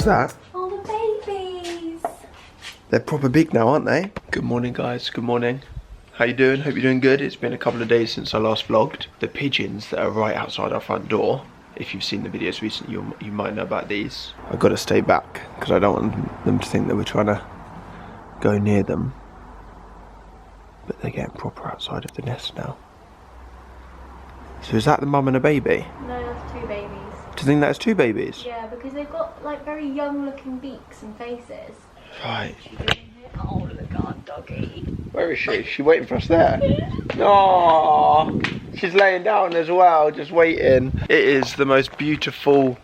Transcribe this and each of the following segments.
What's that? Oh, the babies. They're proper big now, aren't they? Good morning, guys. Good morning. How you doing? Hope you're doing good. It's been a couple of days since I last vlogged. The pigeons that are right outside our front door, if you've seen the videos recently, you might know about these. I've got to stay back because I don't want them to think that we're trying to go near them. But they're getting proper outside of the nest now. So is that the mum and a baby? No, that's two babies. Do you think that's two babies? Yeah, because they've got like very young looking beaks and faces. Right. Oh, look our doggy. Where is she? Is she waiting for us there? Oh, she's laying down as well, just waiting. It is the most beautiful...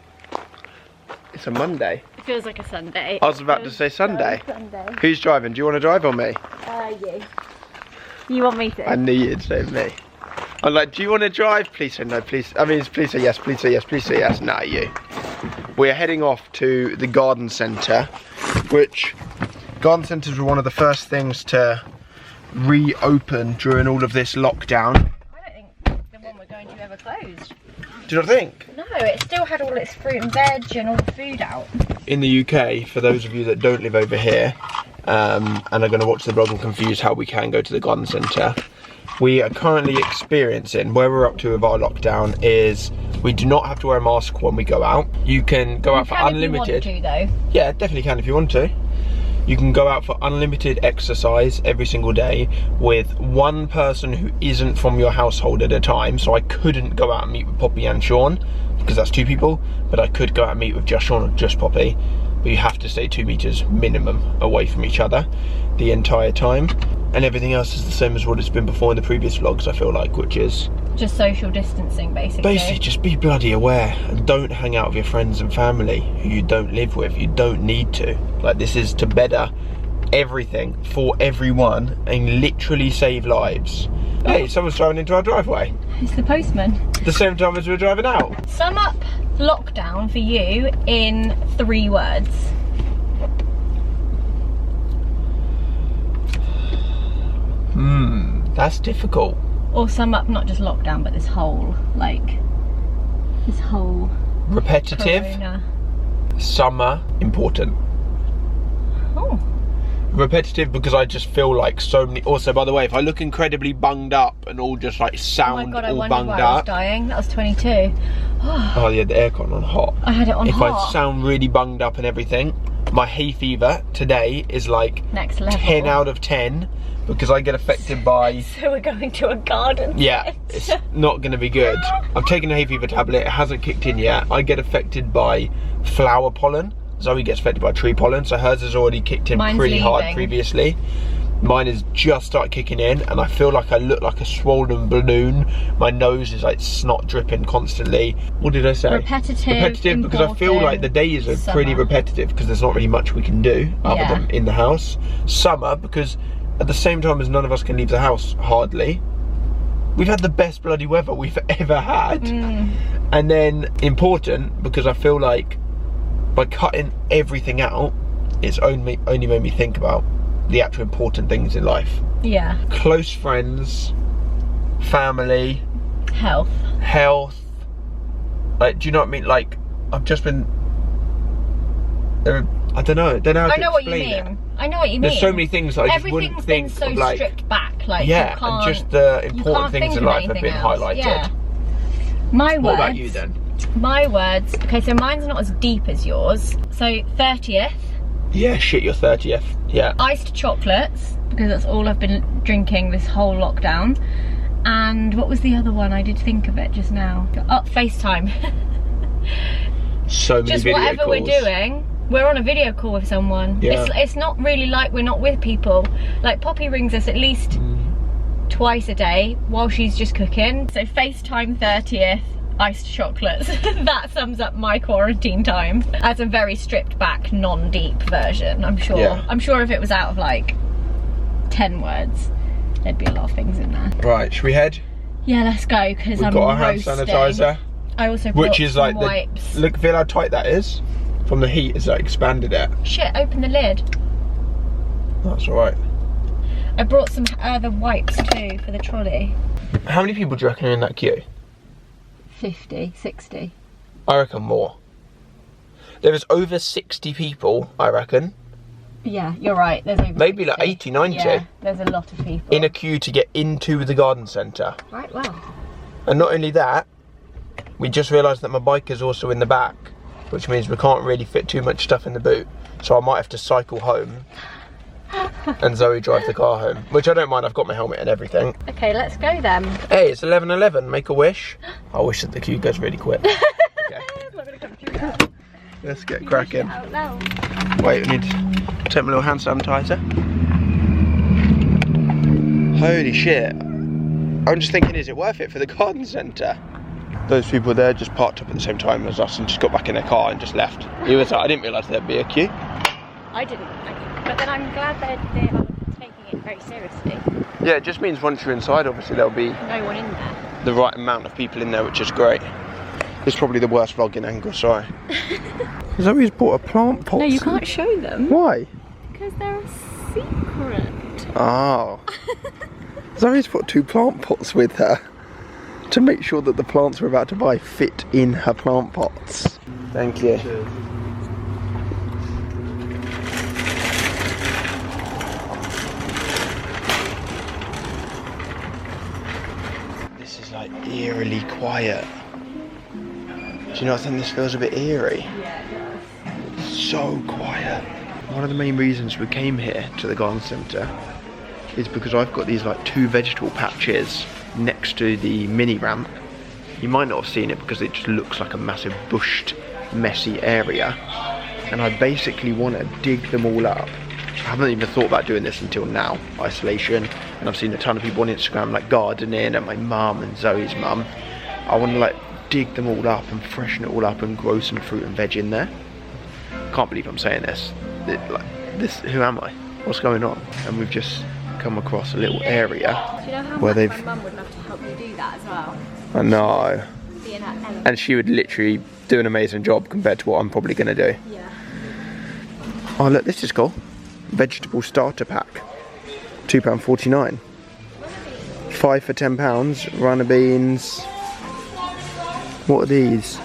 It's a Monday. It feels like a Sunday. I was about to say Sunday. Sunday. Who's driving? Do you want to drive or me? You. You want me to? I knew you'd say me. I'm like, do you want to drive? Please say no, please. I mean, please say yes, please say yes, please say yes. Nah, you. We're heading off to the garden centre, which garden centres were one of the first things to reopen during all of this lockdown. I don't think the one we're going to ever closed. Do you not think? No, it still had all its fruit and veg and all the food out. In the UK, for those of you that don't live over here, and are going to watch the vlog and confused how we can go to the garden centre, we are currently experiencing, where we're up to with our lockdown is we do not have to wear a mask when we go out. You can go out for unlimited. If you want to, though. Yeah, definitely can if you want to. You can go out for unlimited exercise every single day with one person who isn't from your household at a time. So I couldn't go out and meet with Poppy and Sean because that's two people, but I could go out and meet with just Sean or just Poppy. But you have to stay 2 meters minimum away from each other the entire time. And everything else is the same as what it's been before in the previous vlogs, I feel like, which is... just social distancing, basically. Basically, just be bloody aware and don't hang out with your friends and family who you don't live with. You don't need to. Like, this is to better everything for everyone and literally save lives. Hey, someone's driving into our driveway. It's the postman. The same time as we're driving out. Sum up lockdown for you in 3 words. That's difficult. Or sum up not just lockdown, but this whole, Repetitive. corona. Summer. Important. Oh. Repetitive because I just feel like so many... Also, by the way, if I look incredibly bunged up and all just like Oh sound my God, I all wondered bunged why I was up. dying. That was 22. Oh, you had the aircon on hot. I had it on if hot. I sound really bunged up and everything, my hay fever today is like Next level. 10 out of 10 because I get affected by... So we're going to a garden. Yeah, it's not going to be good. I've taken a hay fever tablet, it hasn't kicked in yet. I get affected by flower pollen. Zoe gets affected by tree pollen, so hers has already kicked in pretty hard previously. Mine has just started kicking in and I feel like I look like a swollen balloon. My nose is like snot dripping constantly. What did I say? Repetitive because I feel like the days are pretty repetitive because there's not really much we can do other than in the house. Summer because at the same time as none of us can leave the house, hardly. We've had the best bloody weather we've ever had. And then important because I feel like by cutting everything out, it's only made me think about the actual important things in life. Yeah. Close friends, family, Health. Like, do you know what I mean? Like, I've just been... I don't know. I know what you mean. I know what you mean. There's so many things that I just wouldn't think Everything's been so of, like, stripped back. Like, yeah, you can't, and just the important things in life have been highlighted. Yeah. My words. What about you then? My words. Okay, so mine's not as deep as yours. So 30th. Yeah, shit, your 30th. Yeah. Iced chocolates, because that's all I've been drinking this whole lockdown. And what was the other one? I did think of it just now. FaceTime. So many just video whatever calls. we're doing, we're on a video call with someone. Yeah. It's not really like we're not with people. Like Poppy rings us at least twice a day while she's just cooking. So FaceTime 30th. Iced chocolates. That sums up my quarantine time as a very stripped back, non-deep version. I'm sure. Yeah. I'm sure if it was out of like 10 words, there'd be a lot of things in there. Right, should we head? Yeah, let's go because I'm We've got our hand roasting. sanitizer. I also Which is like wipes. look, feel how tight that is from the heat. It's like expanded it. Shit! Open the lid. That's all right. I brought some other wipes too for the trolley. How many people do you reckon are in that queue? 50, 60. I reckon more. There is over 60 people, I reckon. Yeah, you're right. There's over maybe 60. like 80, 90. Yeah, there's a lot of people. In a queue to get into the garden centre. Right, well. And not only that, we just realised that my bike is also in the back, which means we can't really fit too much stuff in the boot. So I might have to cycle home and Zoe drive the car home, which I don't mind. I've got my helmet and everything. Okay, let's go then. Hey, it's 11:11. Make a wish. I wish that the queue goes really quick. Okay. It's not gonna come through. Let's get cracking. Out loud. Wait, we need to take my little hand sanitizer. Holy shit. I'm just thinking, is it worth it for the garden centre? Those people there just parked up at the same time as us and just got back in their car and just left. He was like, I didn't realise there'd be a queue. I didn't. But then I'm glad they're taking it very seriously. Yeah, it just means once you're inside, obviously there'll be no one in there. The right amount of people in there, which is great. It's probably the worst vlogging angle, sorry. Zoe's bought a plant pot. No, you can't show them. Why? Because they're a secret. Oh. Zoe's put 2 plant pots with her to make sure that the plants we're about to buy fit in her plant pots. Thank you. Cheers. This is like eerily quiet. Do you not think this feels a bit eerie? Yeah, it does. It's so quiet. One of the main reasons we came here to the garden centre is because I've got these like 2 vegetable patches next to the mini ramp. You might not have seen it because it just looks like a massive bushed, messy area. And I basically want to dig them all up. I haven't even thought about doing this until now, isolation. And I've seen a ton of people on Instagram like gardening, and my mum and Zoe's mum. I want to like dig them all up and freshen it all up and grow some fruit and veg in there. Can't believe I'm saying this. Who am I? What's going on? And we've just come across a little area. Do you know how where much my mum would love to help you do that as well? I know. Being at Ellen. And she would literally do an amazing job compared to what I'm probably going to do. Yeah. Oh look, this is cool. Vegetable starter pack. £2.49. 5 for £10. Runner beans. What are these?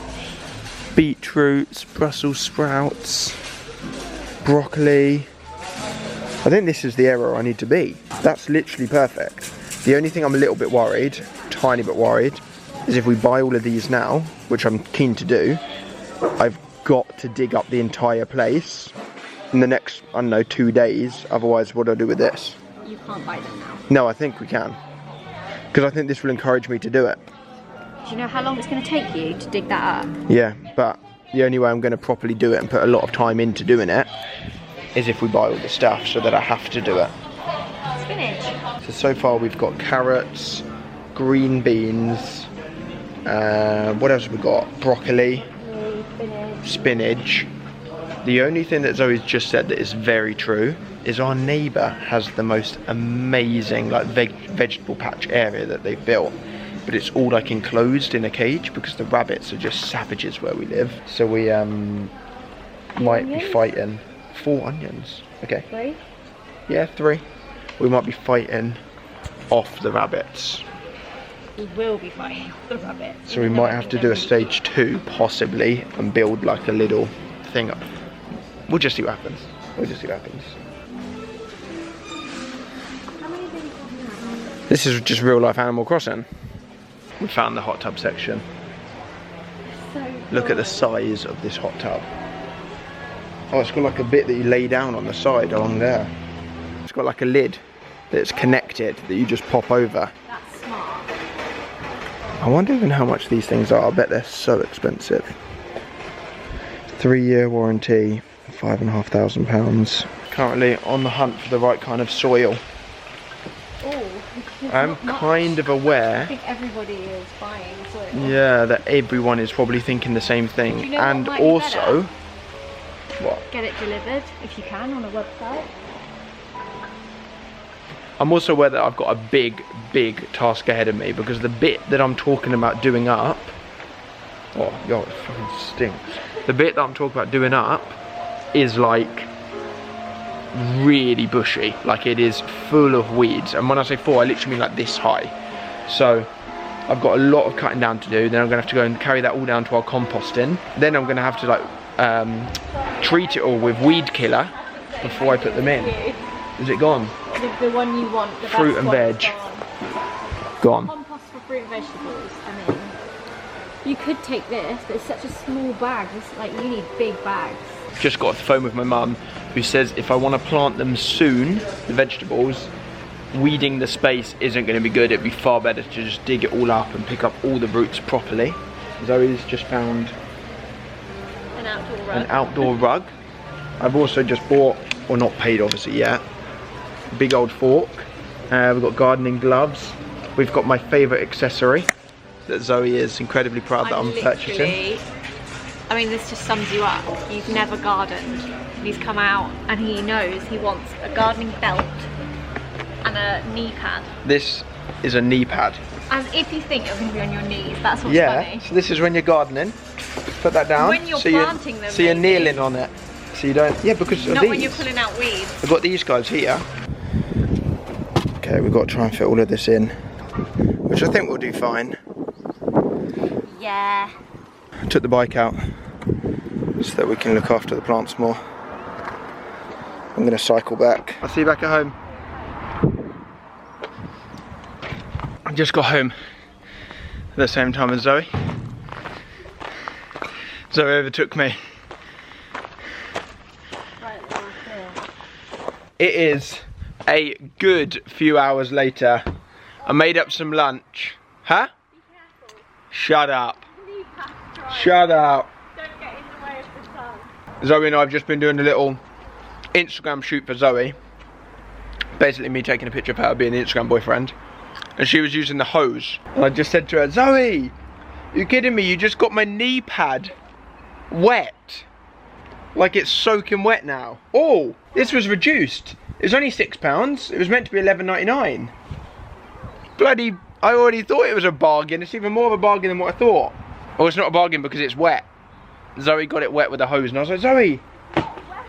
Beetroots, Brussels sprouts, broccoli. I think this is the area I need to be. That's literally perfect. The only thing I'm a little bit worried, tiny bit worried, is if we buy all of these now, which I'm keen to do, I've got to dig up the entire place in the next, I don't know, 2 days. Otherwise, what do I do with this? You can't buy them now. No, I think we can. Because I think this will encourage me to do it. Do you know how long it's going to take you to dig that up? Yeah, but the only way I'm going to properly do it and put a lot of time into doing it is if we buy all the stuff, so that I have to do it. Spinach. So far we've got carrots, green beans, what else have we got? Broccoli, spinach. The only thing that Zoe's just said that is very true is our neighbour has the most amazing like vegetable patch area that they've built. But it's all like enclosed in a cage because the rabbits are just savages where we live. So we might be fighting 4 onions. Okay. 3? Yeah, 3. We might be fighting off the rabbits. We will be fighting off the rabbits. So we might have to do a stage 2 possibly and build like a little thing up. We'll just see what happens. We'll just see what happens. This is just real life Animal Crossing. We found the hot tub section. So look at the size of this hot tub. Oh, it's got like a bit that you lay down on the side along there. It's got like a lid that's connected that you just pop over. That's smart. I wonder even how much these things are. I bet they're so expensive. 3-year warranty, £5,500. Currently on the hunt for the right kind of soil. I'm kind of aware. I think everybody is buying soil. Yeah, that everyone is probably thinking the same thing. Do you know and what might be also, better? what? Get it delivered if you can on a website. I'm also aware that I've got a big task ahead of me because the bit that I'm talking about doing up. Oh, yo, it fucking stinks. The bit that I'm talking about doing up is like really bushy, like it is full of weeds, and when I say full I literally mean like this high. So I've got a lot of cutting down to do. Then I'm gonna have to go and carry that all down to our composting. Then I'm gonna have to like treat it all with weed killer before I put them in. Is it gone? The one you want, the fruit and veg. Gone. Compost for fruit and vegetables. I mean, you could take this, but it's such a small bag. It's like, you need big bags. Just got off the phone with my mum, who says if I want to plant them soon, the vegetables, weeding the space isn't going to be good. It'd be far better to just dig it all up and pick up all the roots properly. Zoe's just found an outdoor rug. I've also just bought, or not paid obviously yet, a big old fork. We've got gardening gloves. We've got my favourite accessory that Zoe is incredibly proud that I'm purchasing. I mean, this just sums you up. You've never gardened. He's come out and he knows he wants a gardening belt and a knee pad. This is a knee pad. As if you think you're going to be on your knees. That's what's funny. So this is when you're gardening. Put that down. When you're planting them. So you're kneeling on it. So you don't. Yeah, because not when you're pulling out weeds. I've got these guys here. Okay, we've got to try and fit all of this in, which I think we'll do fine. Yeah. I took the bike out so that we can look after the plants more. I'm going to cycle back. I'll see you back at home. I just got home at the same time as Zoe. Zoe overtook me. It is a good few hours later. I made up some lunch. Huh? Shut up. Shut up. Don't get in the way of the sun. Zoe and I have just been doing a little Instagram shoot for Zoe. Basically me taking a picture of her being the Instagram boyfriend. And she was using the hose. And I just said to her, Zoe, you kidding me? You just got my knee pad wet. Like it's soaking wet now. Oh, this was reduced. It was only £6. It was meant to be £11.99. Bloody, I already thought it was a bargain. It's even more of a bargain than what I thought. Oh, it's not a bargain because it's wet. Zoe got it wet with a hose and I was like, Zoe,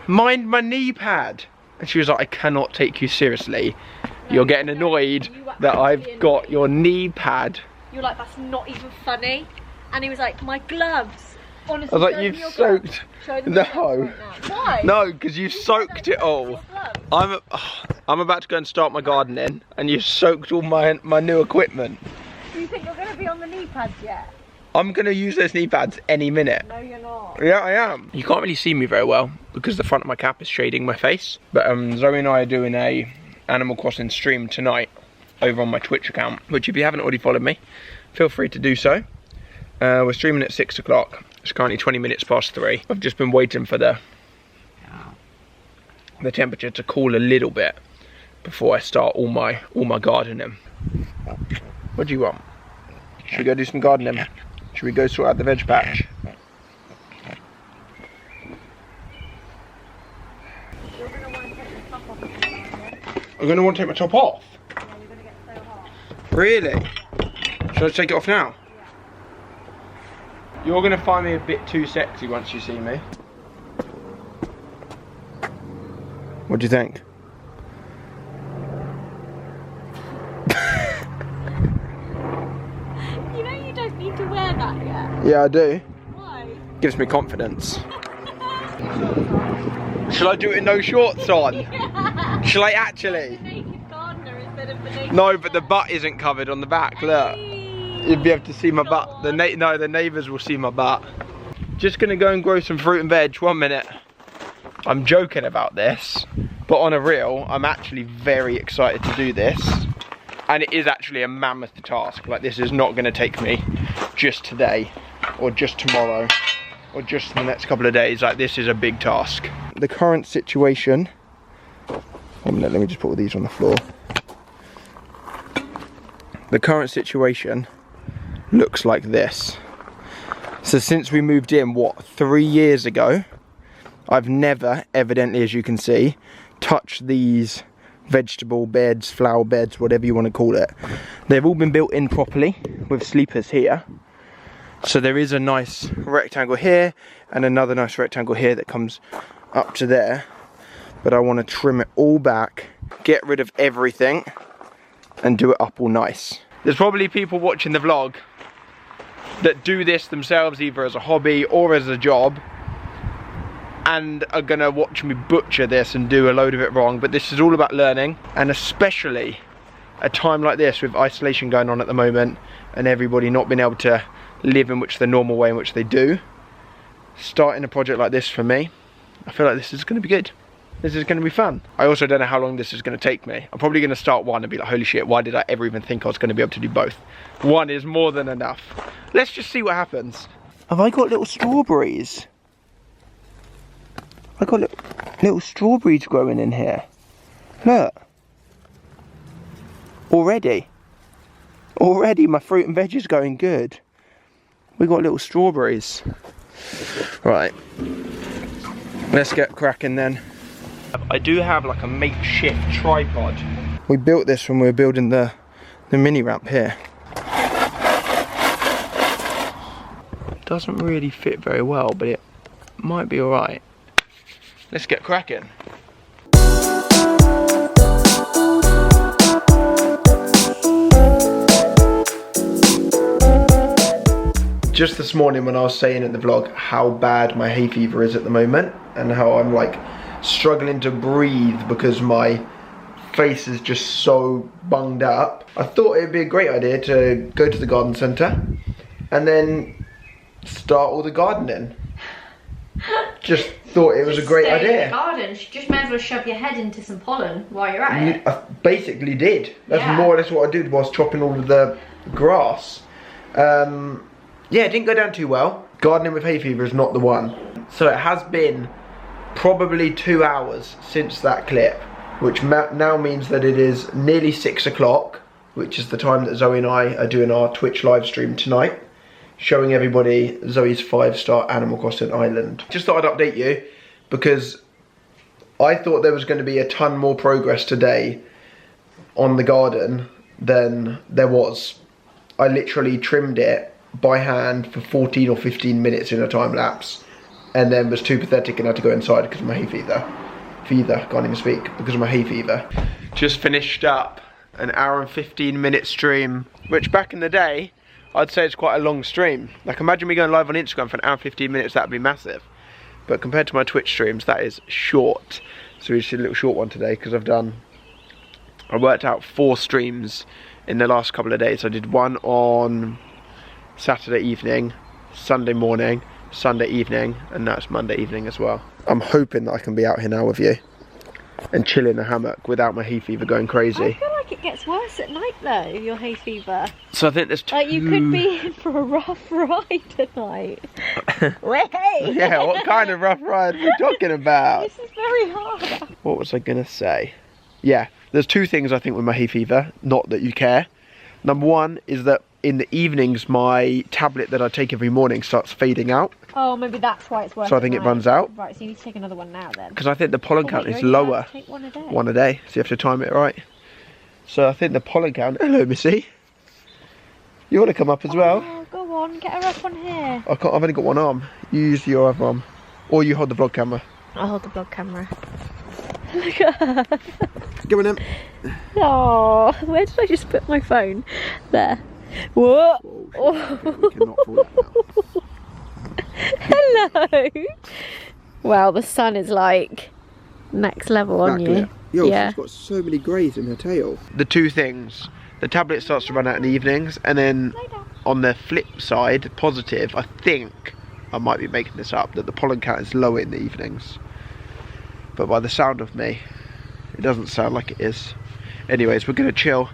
mind my knee pad. And she was like, I cannot take you seriously. You're getting annoyed that I've got your knee pad. You're like, that's not even funny. And he was like, my gloves. Honestly, I was like, you've soaked. No. Why? No, because you soaked it all. I'm about to go and start my gardening and you soaked all my new equipment. Do you think you're going to be on the knee pads yet? I'm going to use those knee pads any minute. No, you're not. Yeah, I am. You can't really see me very well because the front of my cap is shading my face. But Zoe and I are doing a Animal Crossing stream tonight over on my Twitch account, which if you haven't already followed me, feel free to do so. We're streaming at 6 o'clock. It's currently 20 minutes past 3. I've just been waiting for the temperature to cool a little bit before I start all my gardening. What do you want? Should we go do some gardening? Should we go sort out the veg patch? You're going to want to take the top off. I'm going to want to take my top off? Yeah, you're going to get so hot. Really? Yeah. Should I take it off now? Yeah. You're going to find me a bit too sexy once you see me. What do you think? You know you don't need to wear that yet. Yeah, I do. Why? Gives me confidence. Shall I do it in no shorts on? Yeah. Shall I actually? The naked gardener instead of the naked No, but the butt isn't covered on the back, look. You'd be able to see my butt. The neighbours will see my butt. Just gonna go and grow some fruit and veg, 1 minute. I'm joking about this, but on a real, I'm actually very excited to do this. And it is actually a mammoth task. Like, this is not gonna take me just today, or just tomorrow, or just the next couple of days. Like, this is a big task. The current situation, 1 minute, let me just put all these on the floor. The current situation looks like this. So since we moved in, what, 3 years ago, I've never, evidently as you can see, touched these vegetable beds, flower beds, whatever you want to call it. They've all been built in properly with sleepers here. So there is a nice rectangle here and another nice rectangle here that comes up to there. But I want to trim it all back, get rid of everything and do it up all nice. There's probably people watching the vlog that do this themselves either as a hobby or as a job. and are gonna watch me butcher this and do a load of it wrong, but this is all about learning, and especially a time like this with isolation going on at the moment and everybody not being able to live in which the normal way in which they do. Starting a project like this for me, I feel like this is gonna be good. This is gonna be fun. I also don't know how long this is gonna take me. I'm probably gonna start one and be like, holy shit, why did I ever even think I was gonna be able to do both? One is more than enough. Let's just see what happens. Have I got little strawberries? I got little strawberries growing in here. Look. Already my fruit and veg is going good. We got little strawberries. Right. Let's get cracking then. I do have like a makeshift tripod. We built this when we were building the mini ramp here. It doesn't really fit very well, but it might be alright. Let's get cracking. Just this morning when I was saying in the vlog how bad my hay fever is at the moment and how I'm like struggling to breathe because my face is just so bunged up, I thought it'd be a great idea to go to the garden centre and then start all the gardening. Just thought it was a great idea. In the garden, you just may as well shove your head into some pollen while you're at it. I basically did. That's more or less what I did whilst chopping all of the grass. Yeah, it didn't go down too well. Gardening with hay fever is not the one. So it has been probably 2 hours since that clip, which now means that it is nearly 6 o'clock, which is the time that Zoe and I are doing our Twitch live stream tonight, showing everybody Zoe's 5-star Animal Crossing island. Just thought I'd update you because I thought there was going to be a ton more progress today on the garden than there was. I literally trimmed it by hand for 14 or 15 minutes in a time lapse and then was too pathetic and had to go inside because of my hay fever. Can't even speak, because of my hay fever. Just finished up an hour and 15 minute stream, which back in the day I'd say it's quite a long stream. Like imagine me going live on Instagram for an hour and 15 minutes, that'd be massive. But compared to my Twitch streams, that is short. So we just did a little short one today because I worked out 4 streams in the last couple of days. I did one on Saturday evening, Sunday morning, Sunday evening, and now it's Monday evening as well. I'm hoping that I can be out here now with you and chill in a hammock without my hay fever going crazy. I feel like it gets worse at night though, your hay fever. So I think there's like you could be in for a rough ride tonight. Yeah, what kind of rough ride are we talking about? This is very hard. What was I gonna say? Yeah, there's 2 things I think with my hay fever, not that you care. Number 1 is that in the evenings my tablet that I take every morning starts fading out. Oh, maybe that's why it's working. So I think it runs out. Right, so you need to take another one now then. Because I think the pollen count is lower. Take one a day. One a day, so you have to time it right. So I think the pollen count... Hello, Missy. You want to come up as well? Oh, go on, get her up on here. I've only got one arm. You use your other arm. Or you hold the vlog camera. I'll hold the vlog camera. Look at her. Go on then. Oh, where did I just put my phone? There. Whoa. Oh, shit. We cannot fall that now. Hello. Wow, the sun is like next level on you. Yo, yeah. She's got so many greys in her tail. The 2 things. The tablet starts to run out in the evenings, and then on the flip side, positive, I think, I might be making this up, that the pollen count is lower in the evenings. But by the sound of me, it doesn't sound like it is. Anyways, we're gonna chill,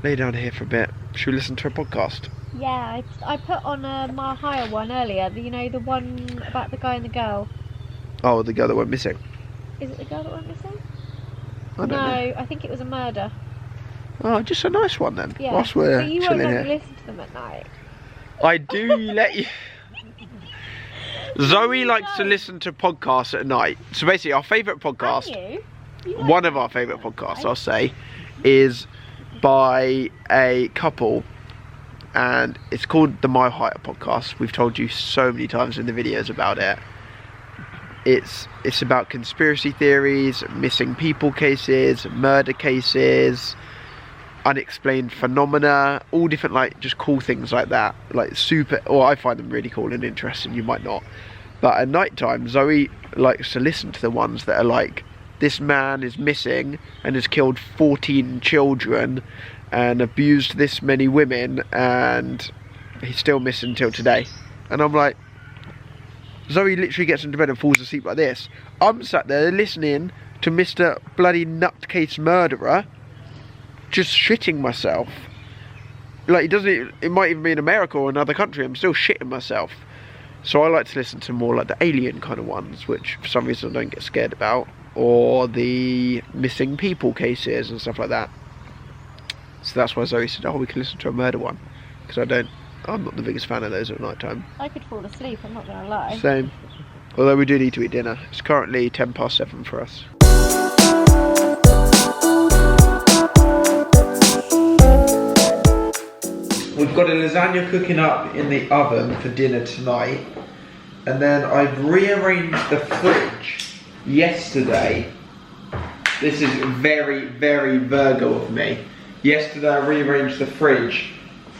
lay down here for a bit. Should we listen to a podcast? Yeah, I put on a mile higher one earlier. You know, the one about the guy and the girl. Oh, the girl that went missing. Is it the girl that went missing? I don't know. I think it was a murder. Oh, just a nice one then. Yeah. Whilst we're but you chilling won't here. listen to them at night. I do let you. Zoe likes to listen to podcasts at night. So basically, our favourite podcast, one of our favourite podcasts, I'll say, is by a couple, and it's called the Mile Higher Podcast. We've told you so many times in the videos about it. It's about conspiracy theories, missing people cases, murder cases, unexplained phenomena, all different, like, just cool things like that. Like super, or I find them really cool and interesting. You might not, But at night time, Zoe likes to listen to the ones that are like, this man is missing and has killed 14 children and abused this many women and he's still missing till today. And I'm like, Zoe literally gets into bed and falls asleep like this. I'm sat there listening to Mr. bloody nutcase murderer just shitting myself. Like, it might even be in America or another country, I'm still shitting myself. So I like to listen to more like the alien kind of ones, which for some reason I don't get scared about, or the missing people cases and stuff like that. So that's why Zoe said, oh, we can listen to a murder one, because I'm not the biggest fan of those at night time. I could fall asleep, I'm not gonna lie. Same. Although we do need to eat dinner. It's currently 7:10 for us. We've got a lasagna cooking up in the oven for dinner tonight, and then I've rearranged the fridge yesterday. This is very, very Virgo of me. Yesterday I rearranged the fridge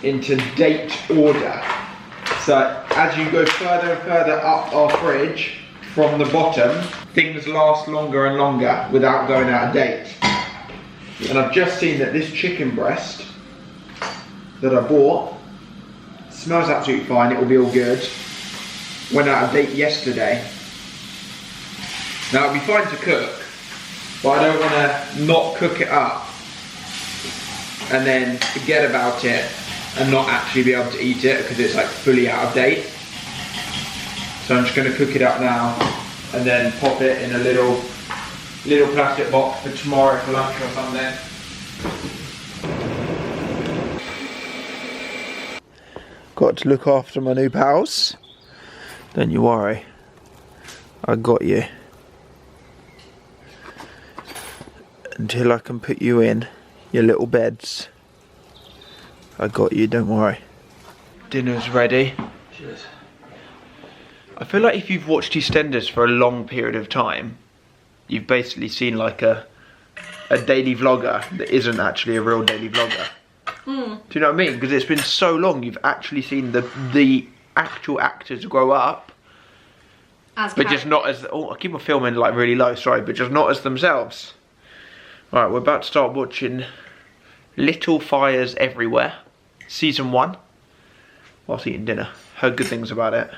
into date order. So as you go further and further up our fridge from the bottom, things last longer and longer without going out of date. And I've just seen that this chicken breast that I bought smells absolutely fine, it will be all good. Went out of date yesterday. Now it'll be fine to cook, but I don't want to not cook it up and then forget about it and not actually be able to eat it because it's like fully out of date. So I'm just going to cook it up now and then pop it in a little plastic box for tomorrow for lunch or something. Got to look after my new pals. Don't you worry, I got you. Until I can put you in your little beds, I got you, don't worry. Dinner's ready. Cheers. I feel like if you've watched EastEnders for a long period of time, you've basically seen like a daily vlogger that isn't actually a real daily vlogger. Do you know what I mean? Because it's been so long, you've actually seen the actual actors grow up, but just not as, oh, I keep on filming like really low, sorry, but just not as themselves. Alright, we're about to start watching Little Fires Everywhere, season 1, whilst eating dinner. Heard good things about it.